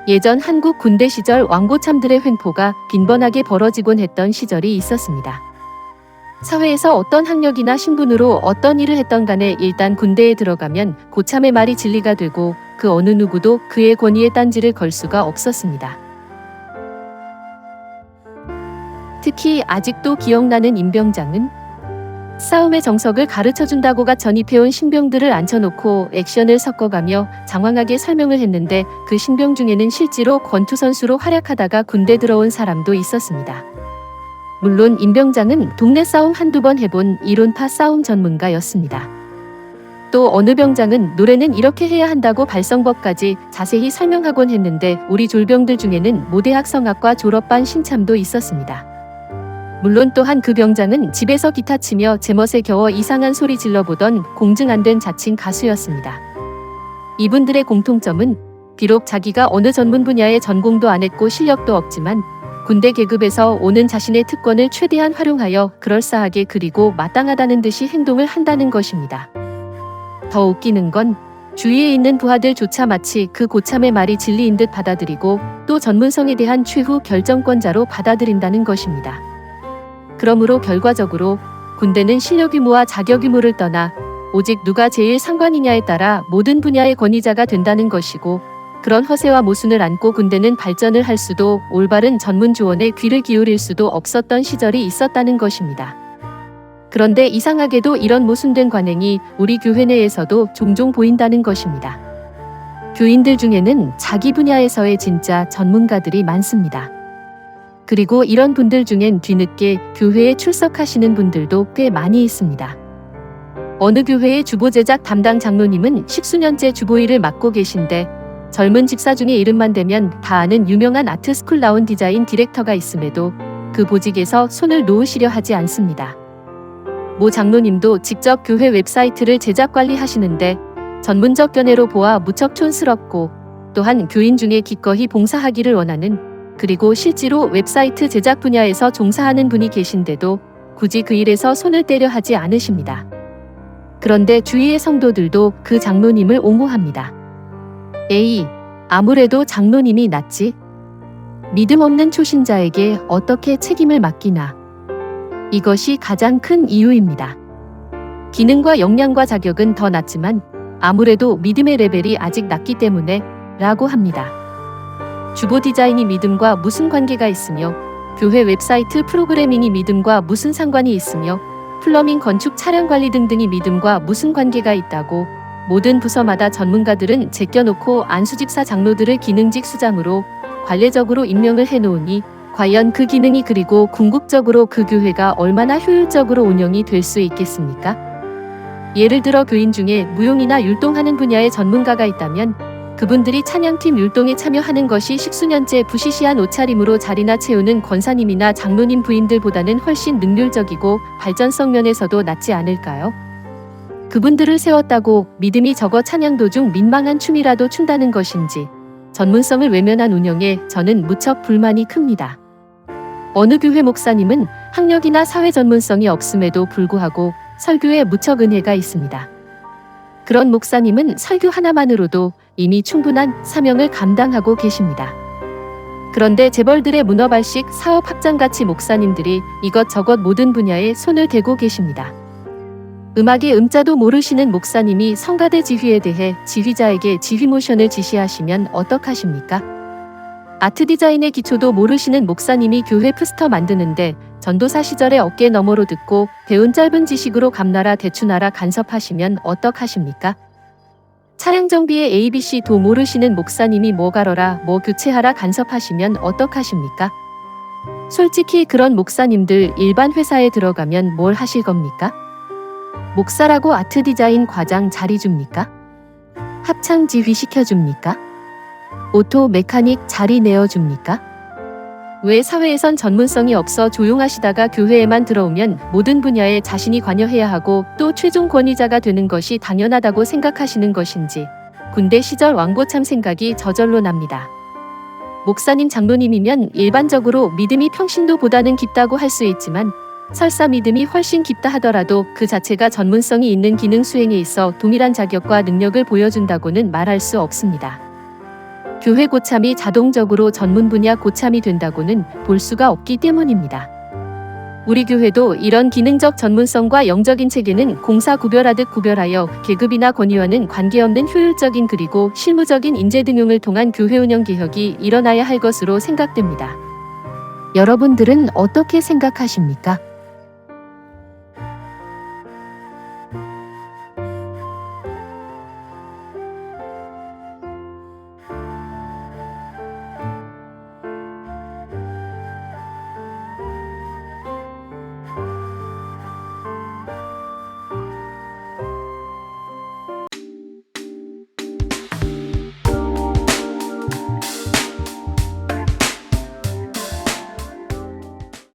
예전 한국 군대 시절 왕고참들의 횡포가 빈번하게 벌어지곤 했던 시절이 있었습니다. 사회에서 어떤 학력이나 신분으로 어떤 일을 했던 간에 일단 군대에 들어가면 고참의 말이 진리가 되고 그 어느 누구도 그의 권위에 딴지를 걸 수가 없었습니다. 특히 아직도 기억나는 임병장은 싸움의 정석을 가르쳐준다고가 전입해온 신병들을 앉혀놓고 액션을 섞어가며 장황하게 설명을 했는데 그 신병 중에는 실제로 권투 선수로 활약하다가 군대 들어온 사람도 있었습니다. 물론 임병장은 동네 싸움 한두 번 해본 이론파 싸움 전문가였습니다. 또 어느 병장은 노래는 이렇게 해야 한다고 발성법까지 자세히 설명하곤 했는데 우리 졸병들 중에는 모대학 성악과 졸업반 신참도 있었습니다. 물론 또한 그 병장은 집에서 기타 치며 제멋에 겨워 이상한 소리 질러보던 공증 안 된 자칭 가수였습니다. 이분들의 공통점은 비록 자기가 어느 전문 분야의 전공도 안 했고 실력도 없지만 군대 계급에서 오는 자신의 특권을 최대한 활용하여 그럴싸하게 그리고 마땅하다는 듯이 행동을 한다는 것입니다. 더 웃기는 건 주위에 있는 부하들조차 마치 그 고참의 말이 진리인 듯 받아들이고 또 전문성에 대한 최후 결정권자로 받아들인다는 것입니다. 그러므로 결과적으로 군대는 실력 유무와 자격 유무를 떠나 오직 누가 제일 상관이냐에 따라 모든 분야의 권위자가 된다는 것이고 그런 허세와 모순을 안고 군대는 발전을 할 수도 올바른 전문 조언에 귀를 기울일 수도 없었던 시절이 있었다는 것입니다. 그런데 이상하게도 이런 모순된 관행이 우리 교회 내에서도 종종 보인다는 것입니다. 교인들 중에는 자기 분야에서의 진짜 전문가들이 많습니다. 그리고 이런 분들 중엔 뒤늦게 교회에 출석하시는 분들도 꽤 많이 있습니다. 어느 교회의 주보제작 담당 장로님은 십수년째 주보일을 맡고 계신데 젊은 집사 중에 이름만 대면 다 아는 유명한 아트스쿨 나온 디자인 디렉터가 있음에도 그 보직에서 손을 놓으시려 하지 않습니다. 모 장로님도 직접 교회 웹사이트를 제작 관리하시는데 전문적 견해로 보아 무척 촌스럽고 또한 교인 중에 기꺼이 봉사하기를 원하는 그리고 실제로 웹사이트 제작 분야에서 종사하는 분이 계신데도 굳이 그 일에서 손을 떼려 하지 않으십니다. 그런데 주위의 성도들도 그 장로님을 옹호합니다. 에이, 아무래도 장로님이 낫지. 믿음 없는 초신자에게 어떻게 책임을 맡기나. 이것이 가장 큰 이유입니다. 기능과 역량과 자격은 더 낮지만 아무래도 믿음의 레벨이 아직 낮기 때문에 라고 합니다. 주보 디자인이 믿음과 무슨 관계가 있으며 교회 웹사이트 프로그래밍이 믿음과 무슨 상관이 있으며 플러밍 건축 차량 관리 등등이 믿음과 무슨 관계가 있다고 모든 부서마다 전문가들은 제껴놓고 안수집사 장로들을 기능직 수장으로 관례적으로 임명을 해놓으니 과연 그 기능이 그리고 궁극적으로 그 교회가 얼마나 효율적으로 운영이 될 수 있겠습니까? 예를 들어 교인 중에 무용이나 율동하는 분야의 전문가가 있다면 그분들이 찬양팀 율동에 참여하는 것이 십수년째 부시시한 옷차림으로 자리나 채우는 권사님이나 장로님 부인들보다는 훨씬 능률적이고 발전성 면에서도 낫지 않을까요? 그분들을 세웠다고 믿음이 적어 찬양 도중 민망한 춤이라도 춘다는 것인지 전문성을 외면한 운영에 저는 무척 불만이 큽니다. 어느 교회 목사님은 학력이나 사회 전문성이 없음에도 불구하고 설교에 무척 은혜가 있습니다. 그런 목사님은 설교 하나만으로도 이미 충분한 사명을 감당하고 계십니다. 그런데 재벌들의 문어발식 사업 확장가치 목사님들이 이것저것 모든 분야에 손을 대고 계십니다. 음악의 음자도 모르시는 목사님이 성가대 지휘에 대해 지휘자에게 지휘 모션을 지시하시면 어떡하십니까? 아트 디자인의 기초도 모르시는 목사님이 교회 포스터 만드는데 전도사 시절에 어깨 너머로 듣고 배운 짧은 지식으로 감나라 대추나라 간섭하시면 어떡하십니까? 차량 정비의 ABC도 모르시는 목사님이 뭐 가러라 뭐 교체하라 간섭하시면 어떡하십니까? 솔직히 그런 목사님들 일반 회사에 들어가면 뭘 하실 겁니까? 목사라고 아트 디자인 과장 자리 줍니까? 합창 지휘 시켜줍니까? 오토 메카닉 자리 내어줍니까? 왜 사회에선 전문성이 없어 조용하시다가 교회에만 들어오면 모든 분야에 자신이 관여해야 하고 또 최종 권위자가 되는 것이 당연하다고 생각하시는 것인지 군대 시절 왕고참 생각이 저절로 납니다. 목사님 장로님이면 일반적으로 믿음이 평신도보다는 깊다고 할 수 있지만 설사 믿음이 훨씬 깊다 하더라도 그 자체가 전문성이 있는 기능 수행에 있어 동일한 자격과 능력을 보여준다고는 말할 수 없습니다. 교회 고참이 자동적으로 전문 분야 고참이 된다고는 볼 수가 없기 때문입니다. 우리 교회도 이런 기능적 전문성과 영적인 체계는 공사 구별하듯 구별하여 계급이나 권위와는 관계없는 효율적인 그리고 실무적인 인재 등용을 통한 교회 운영 개혁이 일어나야 할 것으로 생각됩니다. 여러분들은 어떻게 생각하십니까?